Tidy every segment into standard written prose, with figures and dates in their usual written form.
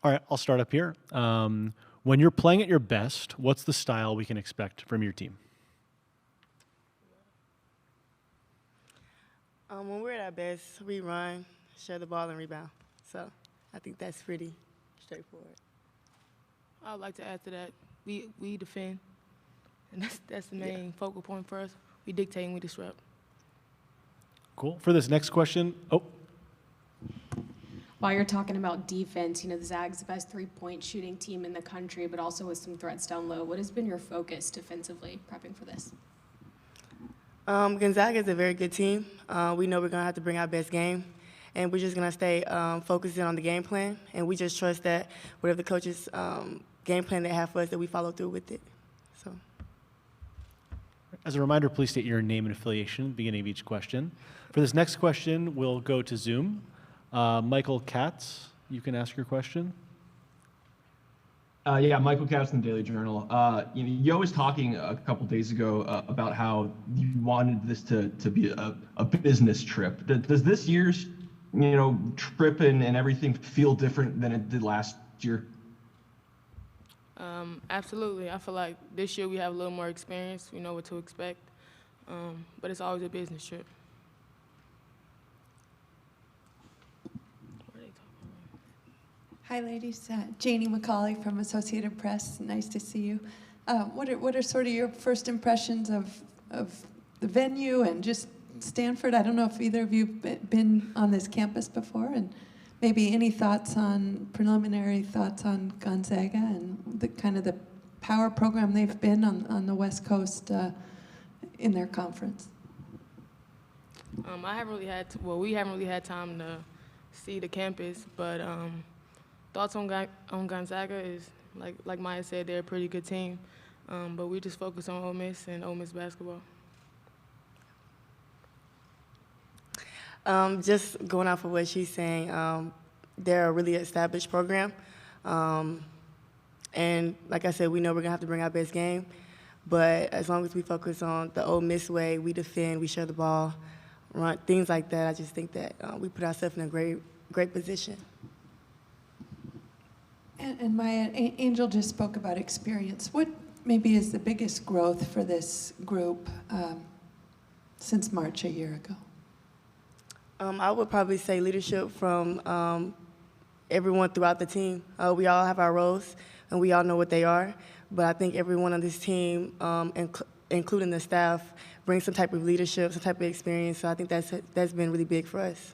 All right, I'll start up here. When you're playing at your best, what's the style we can expect from your team? When we're at our best, we run, share the ball, and rebound. So I think that's pretty straightforward. I would like to add to that. We defend, and that's the main focal point for us. We dictate and we disrupt. Cool. For this next question, While you're talking about defense, the Zag's the best three-point shooting team in the country, but also with some threats down low. What has been your focus defensively prepping for this? Gonzaga is a very good team. We know we're going to have to bring our best game, and we're just going to stay focused in on the game plan, and we just trust that whatever the coaches' game plan they have for us, that we follow through with it. So, as a reminder, please state your name and affiliation at the beginning of each question. For this next question, we'll go to Zoom. Michael Katz, you can ask your question. Michael Katz from the Daily Journal. Yo was talking a couple days ago about how you wanted this to be a business trip. Does this year's trip and everything feel different than it did last year? Absolutely. I feel like this year we have a little more experience. We know what to expect, but it's always a business trip. Hi, ladies. Janie McCauley from Associated Press. Nice to see you. What are sort of your first impressions of the venue and just Stanford? I don't know if either of you been on this campus before, and maybe any preliminary thoughts on Gonzaga and the power program they've been on the West Coast in their conference. We haven't really had time to see the campus, but thoughts on Gonzaga is, like Myah said, they're a pretty good team, but we just focus on Ole Miss and Ole Miss basketball. Just going off of what she's saying, they're a really established program. And like I said, we know we're going to have to bring our best game. But as long as we focus on the Ole Miss way, we defend, we share the ball, run, things like that, I just think that we put ourselves in a great position. And Myah, Angel just spoke about experience. What maybe is the biggest growth for this group since March a year ago? I would probably say leadership from everyone throughout the team. We all have our roles, and we all know what they are. But I think everyone on this team, including the staff, brings some type of leadership, some type of experience. So I think that's been really big for us.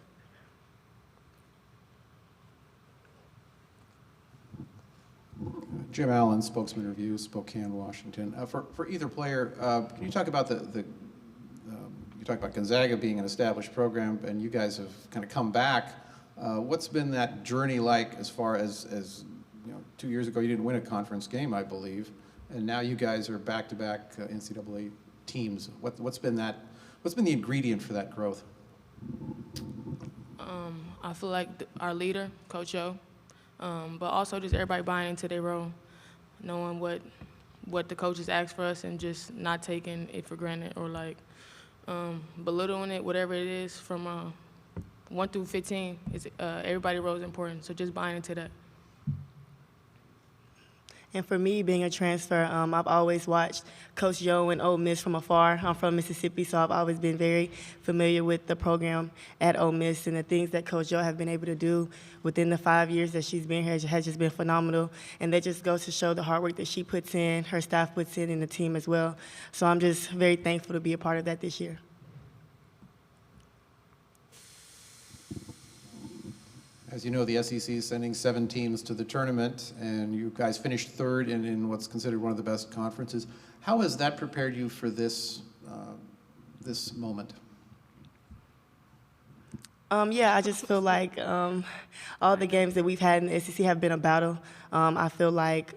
Jim Allen, Spokesman Review, Spokane, Washington. For either player, can you talk about you talk about Gonzaga being an established program, and you guys have kind of come back. What's been that journey like as far as 2 years ago you didn't win a conference game, I believe, and now you guys are back-to-back NCAA teams. What's been the ingredient for that growth? I feel like our leader, Coach O, but also just everybody buying into their role, knowing what the coaches ask for us and just not taking it for granted or belittling it, whatever it is, from 1 through 15. Everybody's role is important, so just buying into that. And for me, being a transfer, I've always watched Coach Yo and Ole Miss from afar. I'm from Mississippi, so I've always been very familiar with the program at Ole Miss, and the things that Coach Yo have been able to do within the 5 years that she's been here has just been phenomenal. And that just goes to show the hard work that she puts in, her staff puts in, and the team as well. So I'm just very thankful to be a part of that this year. As you know, the SEC is sending 7 teams to the tournament, and you guys finished third in what's considered one of the best conferences. How has that prepared you for this moment? I just feel like all the games that we've had in the SEC have been a battle. I feel like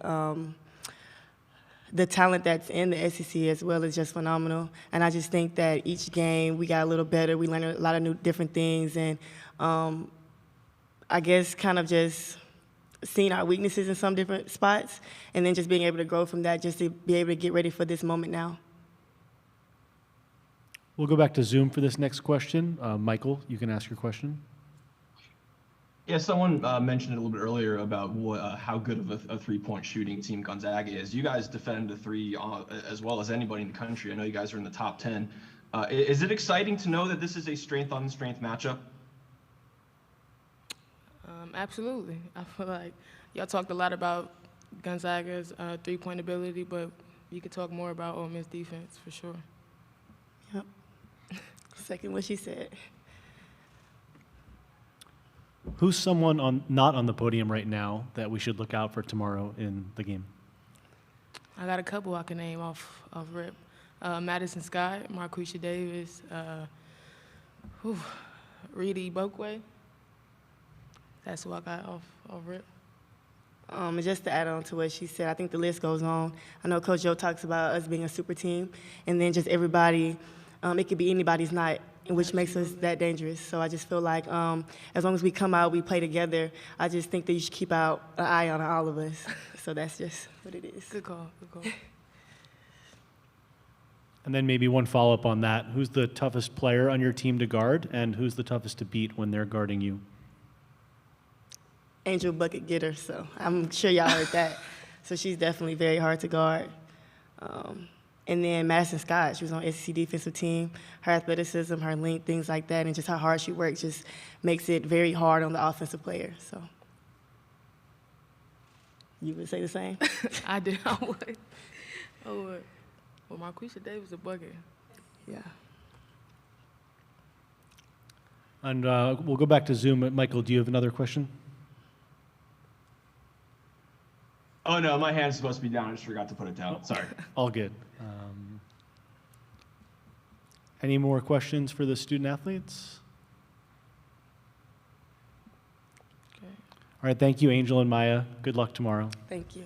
the talent that's in the SEC as well is just phenomenal. And I just think that each game we got a little better. We learned a lot of new different things, and I guess kind of just seeing our weaknesses in some different spots and then just being able to grow from that just to be able to get ready for this moment now. We'll go back to Zoom for this next question. Michael, you can ask your question. Yeah, someone mentioned it a little bit earlier about how good of a three-point shooting team Gonzaga is. You guys defend the three as well as anybody in the country. I know you guys are in the top 10. Is it exciting to know that this is a strength-on-strength matchup? Absolutely. I feel like y'all talked a lot about Gonzaga's three-point ability, but you could talk more about Ole Miss defense for sure. Yep. Second what she said. Who's someone not on the podium right now that we should look out for tomorrow in the game? I got a couple I can name off rip. Madison Scott, Marquisha Davis, Reedy Bokwe. That's who I got off rip. And just to add on to what she said, I think the list goes on. I know Coach Joe talks about us being a super team, and then just everybody, it could be anybody's night, which makes us that dangerous. So I just feel like as long as we come out, we play together, I just think that you should keep an eye on all of us. So that's just what it is. Good call, good call. And then maybe one follow-up on that. Who's the toughest player on your team to guard, and who's the toughest to beat when they're guarding you? Angel Bucket Getter, so I'm sure y'all heard that. So she's definitely very hard to guard. And then Madison Scott, she was on SEC defensive team. Her athleticism, her length, things like that, and just how hard she works just makes it very hard on the offensive player. So you would say the same? I would. Well, Marquisha Davis a bucket. Yeah. And we'll go back to Zoom. Michael, do you have another question? Oh, no, my hand's supposed to be down. I just forgot to put it down. Sorry. All good. Any more questions for the student athletes? Okay. All right, thank you, Angel and Myah. Good luck tomorrow. Thank you.